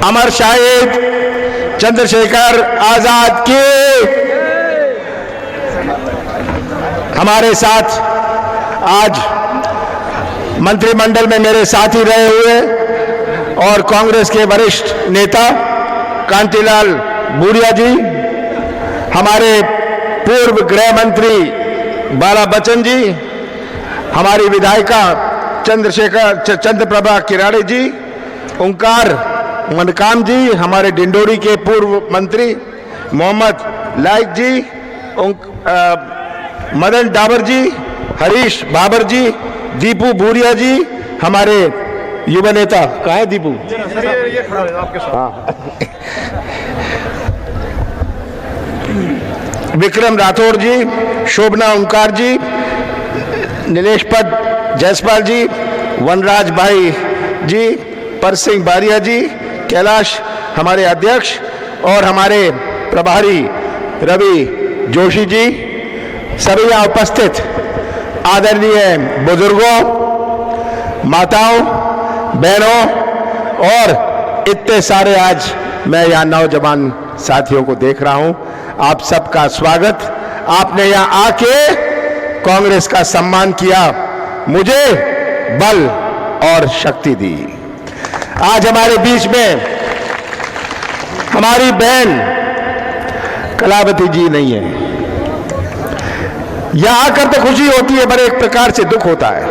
अमर शहीद चंद्रशेखर आजाद की। हमारे साथ आज मंत्रिमंडल में मेरे साथी रहे हुए और कांग्रेस के वरिष्ठ नेता कांतिलाल भूरिया जी, हमारे पूर्व गृह मंत्री बाला बच्चन जी, हमारी विधायिका चंद्रप्रभा किराड़े जी, ओंकार मनकाम जी, हमारे डिंडोरी के पूर्व मंत्री मोहम्मद लाइक जी, मदन डाबर जी, हरीश बाबर जी, दीपू भूरिया जी, हमारे युवा नेता कहाँ है दीपू? विक्रम राठौर जी, शोभना ओंकार जी, नीलेश पद जयसपाल जी, वनराज भाई जी, परसिंह बारिया जी, कैलाश हमारे अध्यक्ष और हमारे प्रभारी रवि जोशी जी, सभी यहाँ उपस्थित आदरणीय बुजुर्गों, माताओं, बहनों और इतने सारे आज मैं यहाँ नौजवान साथियों को देख रहा हूँ, आप सबका स्वागत। आपने यहाँ आके कांग्रेस का सम्मान किया, मुझे बल और शक्ति दी। आज हमारे बीच में हमारी बहन कलावती जी नहीं है। यहां आकर तो खुशी होती है, पर एक प्रकार से दुख होता है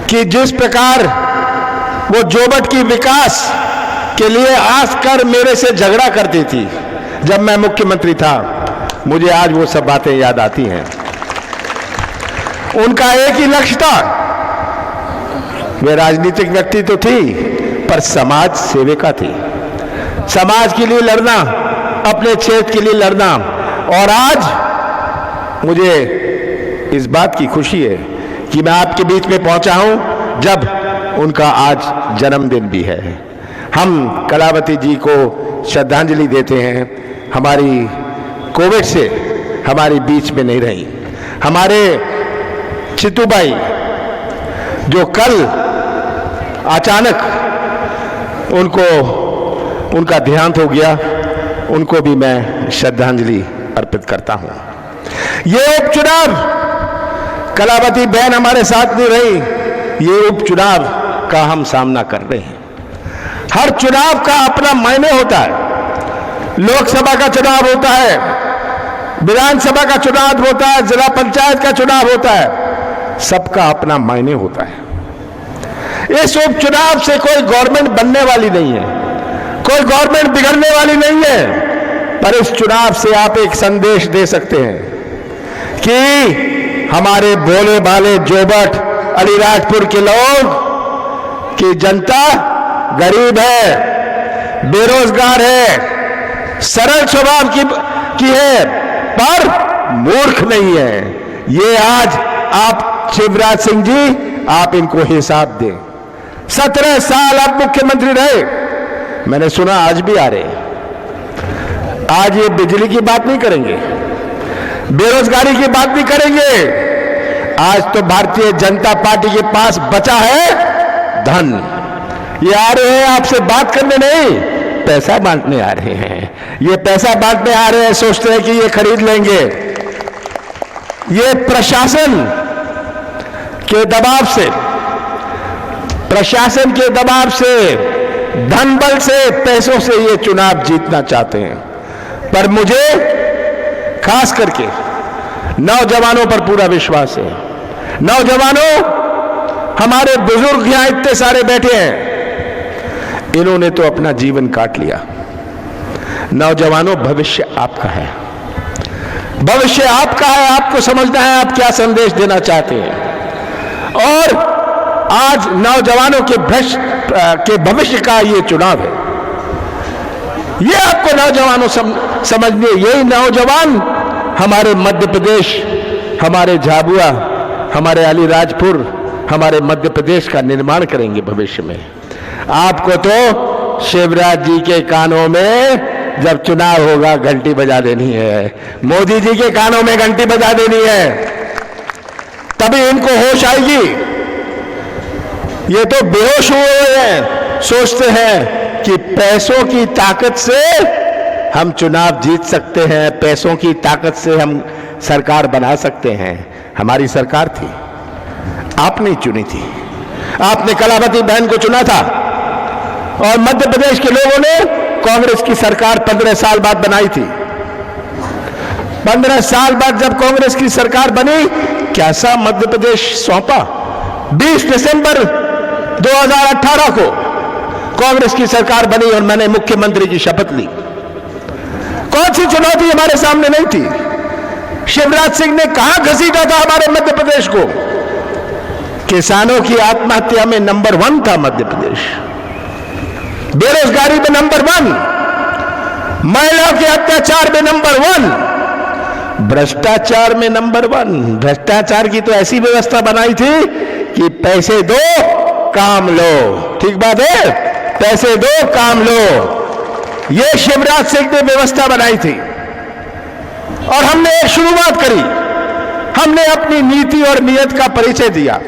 कि जिस प्रकार वो जोबट की विकास के लिए आकर मेरे से झगड़ा करती थी जब मैं मुख्यमंत्री था, मुझे आज वो सब बातें याद आती हैं। उनका एक ही लक्ष्य था, वे राजनीतिक व्यक्ति तो थी पर समाज सेविका थी। समाज के लिए लड़ना, अपने क्षेत्र के लिए लड़ना। और आज मुझे इस बात की खुशी है कि मैं आपके बीच में पहुंचा हूं जब उनका आज जन्मदिन भी है। हम कलावती जी को श्रद्धांजलि देते हैं। हमारी कोविड से हमारी बीच में नहीं रही। हमारे चित्तूबाई जो कल अचानक उनका देहांत हो गया, उनको भी मैं श्रद्धांजलि अर्पित करता हूं। ये उपचुनाव, कलावती बहन हमारे साथ नहीं रही, ये उपचुनाव का हम सामना कर रहे हैं। हर चुनाव का अपना मायने होता है। लोकसभा का चुनाव होता है, विधानसभा का चुनाव होता है, जिला पंचायत का चुनाव होता है, सबका अपना मायने होता है। इस उपचुनाव से कोई गवर्नमेंट बनने वाली नहीं है, कोई गवर्नमेंट बिगड़ने वाली नहीं है, पर इस चुनाव से आप एक संदेश दे सकते हैं कि हमारे भोले भाले जोबट अलीराजपुर के लोग की जनता गरीब है, बेरोजगार है, सरल स्वभाव की है, पर मूर्ख नहीं है। ये आज आप शिवराज सिंह जी, आप इनको हिसाब दें। 17 साल आप मुख्यमंत्री रहे, मैंने सुना आज भी आ रहे। आज ये बिजली की बात नहीं करेंगे, बेरोजगारी की बात नहीं करेंगे। आज तो भारतीय जनता पार्टी के पास बचा है धन। ये आ रहे हैं आपसे बात करने नहीं, पैसा बांटने आ रहे हैं। ये पैसा बांटने आ रहे हैं, सोचते हैं कि ये खरीद लेंगे। ये प्रशासन के दबाव से, प्रशासन के दबाव से, धन बल से, पैसों से ये चुनाव जीतना चाहते हैं। पर मुझे खास करके नौजवानों पर पूरा विश्वास है। नौजवानों, हमारे बुजुर्ग यहां इतने सारे बैठे हैं, इन्होंने तो अपना जीवन काट लिया। नौजवानों, भविष्य आपका है, भविष्य आपका है। आपको समझना है आप क्या संदेश देना चाहते हैं। और आज नौजवानों के भविष्य का ये चुनाव है। ये आपको नौजवानों समझने, यही नौजवान हमारे मध्य प्रदेश, हमारे झाबुआ, हमारे अलीराजपुर, हमारे मध्य प्रदेश का निर्माण करेंगे भविष्य में। आपको तो शिवराज जी के कानों में जब चुनाव होगा घंटी बजा देनी है, मोदी जी के कानों में घंटी बजा देनी है, तभी इनको होश आएगी। ये तो बेहोश हुए हैं, सोचते हैं कि पैसों की ताकत से हम चुनाव जीत सकते हैं, पैसों की ताकत से हम सरकार बना सकते हैं। हमारी सरकार थी, आपने चुनी थी, आपने कलावती बहन को चुना था और मध्य प्रदेश के लोगों ने कांग्रेस की सरकार 15 साल बाद बनाई थी। 15 साल बाद जब कांग्रेस की सरकार बनी, कैसा मध्य प्रदेश सौंपा। 20 दिसंबर 2018 को कांग्रेस की सरकार बनी और मैंने मुख्यमंत्री की शपथ ली। कौन सी चुनौती हमारे सामने नहीं थी। शिवराज सिंह ने कहां घसीटा था हमारे मध्य प्रदेश को। किसानों की आत्महत्या में नंबर 1 था मध्य प्रदेश, बेरोजगारी में नंबर 1, महिलाओं के अत्याचार में नंबर 1, भ्रष्टाचार में नंबर 1। भ्रष्टाचार की तो ऐसी व्यवस्था बनाई थी कि पैसे दो काम लो, ठीक बात है, पैसे दो काम लो, यह शिवराज सिंह ने व्यवस्था बनाई थी। और हमने एक शुरुआत करी, हमने अपनी नीति और नियत का परिचय दिया।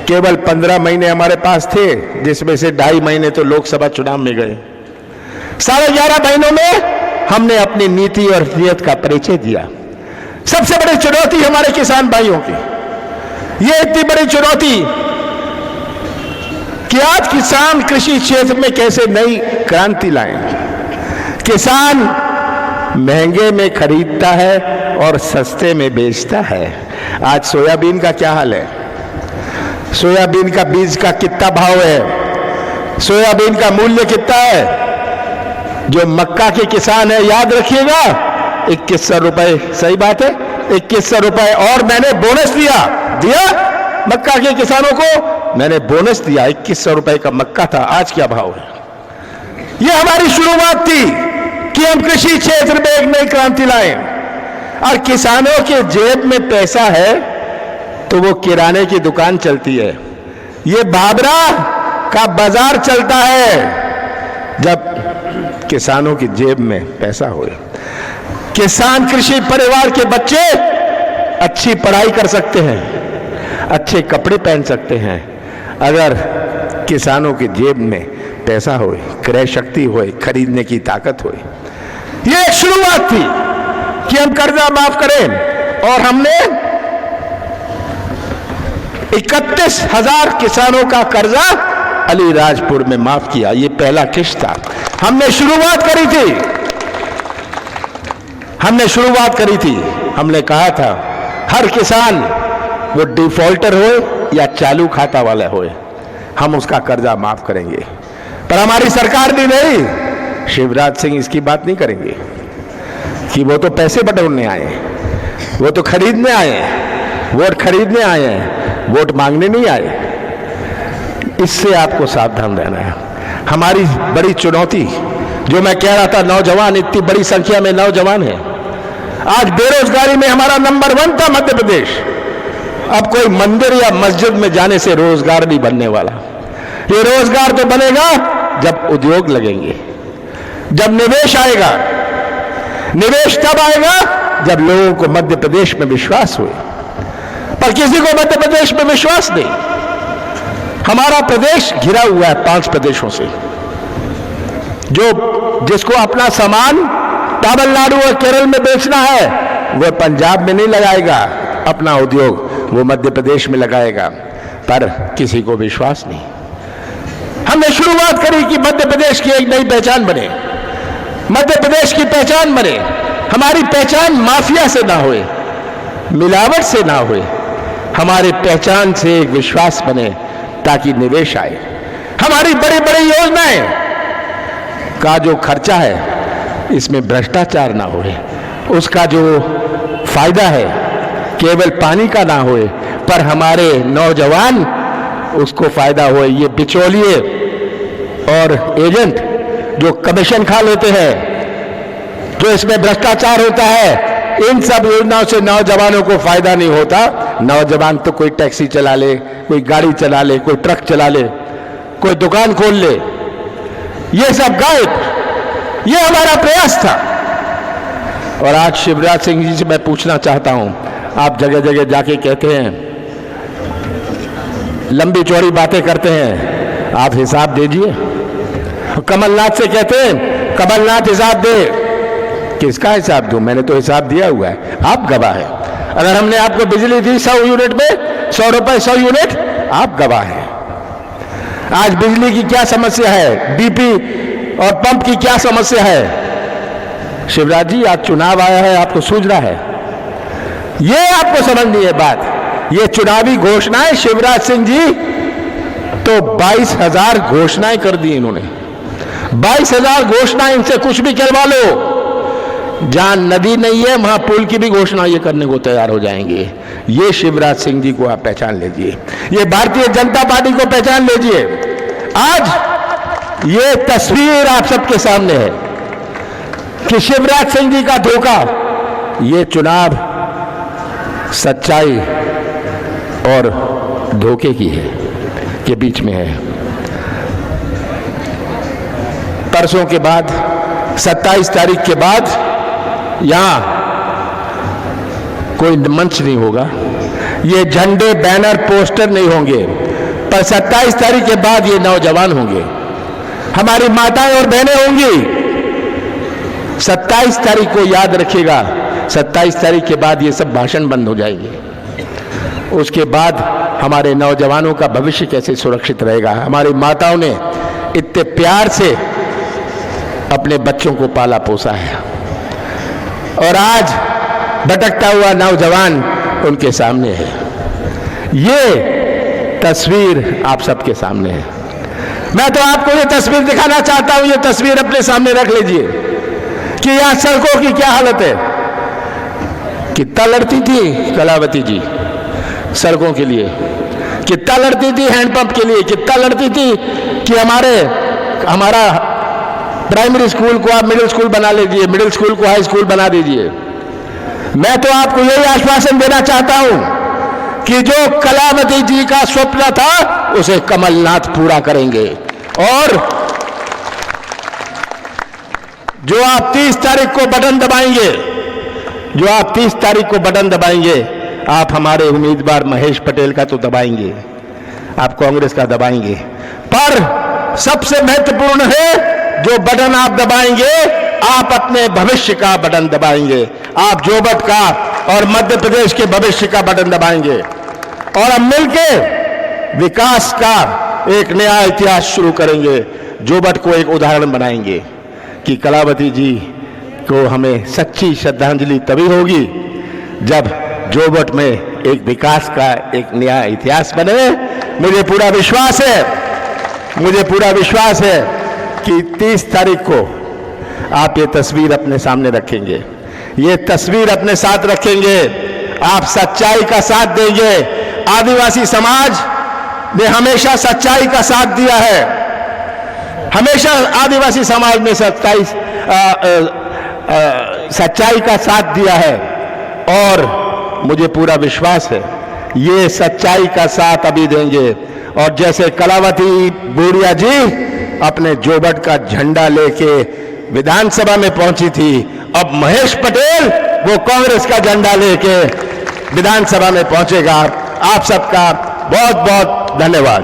केवल 15 महीने हमारे पास थे, जिसमें से 2.5 महीने तो लोकसभा चुनाव में गए। 11.5 महीनों में हमने अपनी नीति और नियत का परिचय दिया। सबसे बड़ी चुनौती हमारे किसान भाइयों की, यह इतनी बड़ी चुनौती कि आज किसान कृषि क्षेत्र में कैसे नई क्रांति लाएं। किसान महंगे में खरीदता है और सस्ते में बेचता है। आज सोयाबीन का क्या हाल है, सोयाबीन का बीज का कितना भाव है, सोयाबीन का मूल्य कितना है। जो मक्का के किसान है, याद रखिएगा, 2100 रुपए, सही बात है, 2100 रुपए। और मैंने बोनस दिया मक्का के किसानों को, मैंने बोनस दिया, 2100 रुपए का मक्का था, आज क्या भाव है। यह हमारी शुरुआत थी कि हम कृषि क्षेत्र में एक नई क्रांति लाएं। और किसानों के जेब में पैसा है तो वो किराने की दुकान चलती है, ये बाबरा का बाजार चलता है जब किसानों की जेब में पैसा हो। किसान कृषि परिवार के बच्चे अच्छी पढ़ाई कर सकते हैं, अच्छे कपड़े पहन सकते हैं, अगर किसानों की जेब में पैसा हो, क्रय शक्ति हो, खरीदने की ताकत हो। यह एक शुरुआत थी कि हम कर्जा माफ करें और हमने 31,000 किसानों का कर्जा अलीराजपुर में माफ किया। यह पहला किस्त था। हमने शुरुआत करी थी, हमने कहा था हर किसान, वो डिफॉल्टर हो या चालू खाता वाला हो, हम उसका कर्जा माफ करेंगे। पर हमारी सरकार भी नहीं, शिवराज सिंह इसकी बात नहीं करेंगे कि वो तो पैसे बटोरने आए, वो तो खरीदने आए, वोट खरीदने आए हैं, वोट मांगने नहीं आए। इससे आपको सावधान रहना है। हमारी बड़ी चुनौती, जो मैं कह रहा था, नौजवान, इतनी बड़ी संख्या में नौजवान है। आज बेरोजगारी में हमारा नंबर 1 था मध्य प्रदेश। अब कोई मंदिर या मस्जिद में जाने से रोजगार नहीं बनने वाला। ये रोजगार तो बनेगा जब उद्योग लगेंगे, जब निवेश आएगा। निवेश तब आएगा जब लोगों को मध्य प्रदेश में विश्वास हुए, पर किसी को मध्य प्रदेश में विश्वास नहीं। हमारा प्रदेश घिरा हुआ है 5 प्रदेशों से, जिसको अपना सामान तमिलनाडु और केरल में बेचना है, वह पंजाब में नहीं लगाएगा अपना उद्योग, वो मध्य प्रदेश में लगाएगा। पर किसी को विश्वास नहीं। हमने शुरुआत करी कि मध्य प्रदेश की एक नई पहचान बने, मध्य प्रदेश की पहचान बने। हमारी पहचान माफिया से ना होए, मिलावट से ना होए, हमारी पहचान से एक विश्वास बने ताकि निवेश आए। हमारी बड़ी बड़ी योजनाएं का जो खर्चा है, इसमें भ्रष्टाचार ना होए, उसका जो फायदा है केवल पानी का ना होए, पर हमारे नौजवान उसको फायदा होए। ये बिचौलिए और एजेंट जो कमीशन खा लेते हैं, जो इसमें भ्रष्टाचार होता है, इन सब योजनाओं से नौजवानों को फायदा नहीं होता। नौजवान तो कोई टैक्सी चला ले, कोई गाड़ी चला ले, कोई ट्रक चला ले, कोई दुकान खोल ले, ये सब गायब। ये हमारा प्रयास था। और आज शिवराज सिंह जी से मैं पूछना चाहता हूं, आप जगह जगह जाके कहते हैं, लंबी चौड़ी बातें करते हैं, आप हिसाब दीजिए। कमलनाथ से कहते हैं कमलनाथ हिसाब दे। किसका हिसाब दूं? मैंने तो हिसाब दिया हुआ है, आप गवाह हैं। अगर हमने आपको बिजली दी 100 यूनिट में, 100 रुपए 100 यूनिट, आप गवाह हैं। आज बिजली की क्या समस्या है, डीपी और पंप की क्या समस्या है? शिवराज जी, आज चुनाव आया है, आपको सूझ रहा है? ये आपको समझनी है बात। ये चुनावी घोषणाएं शिवराज सिंह जी तो 22,000 घोषणाएं कर दी इन्होंने। 22,000 घोषणाएं, इनसे कुछ भी करवा लो। जहां नदी नहीं है वहां पुल की भी घोषणा ये करने को तैयार हो जाएंगे। ये शिवराज सिंह जी को आप पहचान लीजिए, ये भारतीय जनता पार्टी को पहचान लीजिए। आज ये तस्वीर आप सबके सामने है कि शिवराज सिंह जी का धोखा, ये चुनाव सच्चाई और धोखे की है के बीच में है। परसों के बाद 27 तारीख के बाद यहां कोई मंच नहीं होगा, ये झंडे बैनर पोस्टर नहीं होंगे, पर 27 तारीख के बाद ये नौजवान होंगे, हमारी माताएं और बहनें होंगी। 27 तारीख को याद रखिएगा, 27 तारीख के बाद ये सब भाषण बंद हो जाएंगे। उसके बाद हमारे नौजवानों का भविष्य कैसे सुरक्षित रहेगा? हमारी माताओं ने इतने प्यार से अपने बच्चों को पाला पोसा है और आज भटकता हुआ नौजवान उनके सामने है। ये तस्वीर आप सबके सामने है। मैं तो आपको ये तस्वीर दिखाना चाहता हूं, ये तस्वीर अपने सामने रख लीजिए कि यहां सड़कों की क्या हालत है। कितना लड़ती थी कलावती जी सड़कों के लिए, कितना लड़ती थी हैंडपंप के लिए, कितना लड़ती थी कि हमारा प्राइमरी स्कूल को आप मिडिल स्कूल बना लीजिए, मिडिल स्कूल को हाई स्कूल बना दीजिए। मैं तो आपको यही आश्वासन देना चाहता हूं कि जो कलावती जी का स्वप्न था उसे कमलनाथ पूरा करेंगे। और जो आप 30 तारीख को बटन दबाएंगे, जो आप 30 तारीख को बटन दबाएंगे, आप हमारे उम्मीदवार महेश पटेल का तो दबाएंगे, आप कांग्रेस का दबाएंगे, पर सबसे महत्वपूर्ण है जो बटन आप दबाएंगे, आप अपने भविष्य का बटन दबाएंगे। आप जोबट का और मध्य प्रदेश के भविष्य का बटन दबाएंगे और हम मिलकर विकास का एक नया इतिहास शुरू करेंगे। जोबट को एक उदाहरण बनाएंगे कि कलावती जी को हमें सच्ची श्रद्धांजलि तभी होगी जब जोबट में एक विकास का एक नया इतिहास बने। मुझे पूरा विश्वास है कि 30 तारीख को आप ये तस्वीर अपने सामने रखेंगे, ये तस्वीर अपने साथ रखेंगे, आप सच्चाई का साथ देंगे। आदिवासी समाज ने हमेशा सच्चाई का साथ दिया है, हमेशा आदिवासी समाज ने सच्चाई का साथ दिया है और मुझे पूरा विश्वास है ये सच्चाई का साथ अभी देंगे। और जैसे कलावती बूढ़िया जी अपने जोबट का झंडा लेके विधानसभा में पहुंची थी, अब महेश पटेल वो कांग्रेस का झंडा लेके विधानसभा में पहुंचेगा। आप सबका बहुत बहुत धन्यवाद।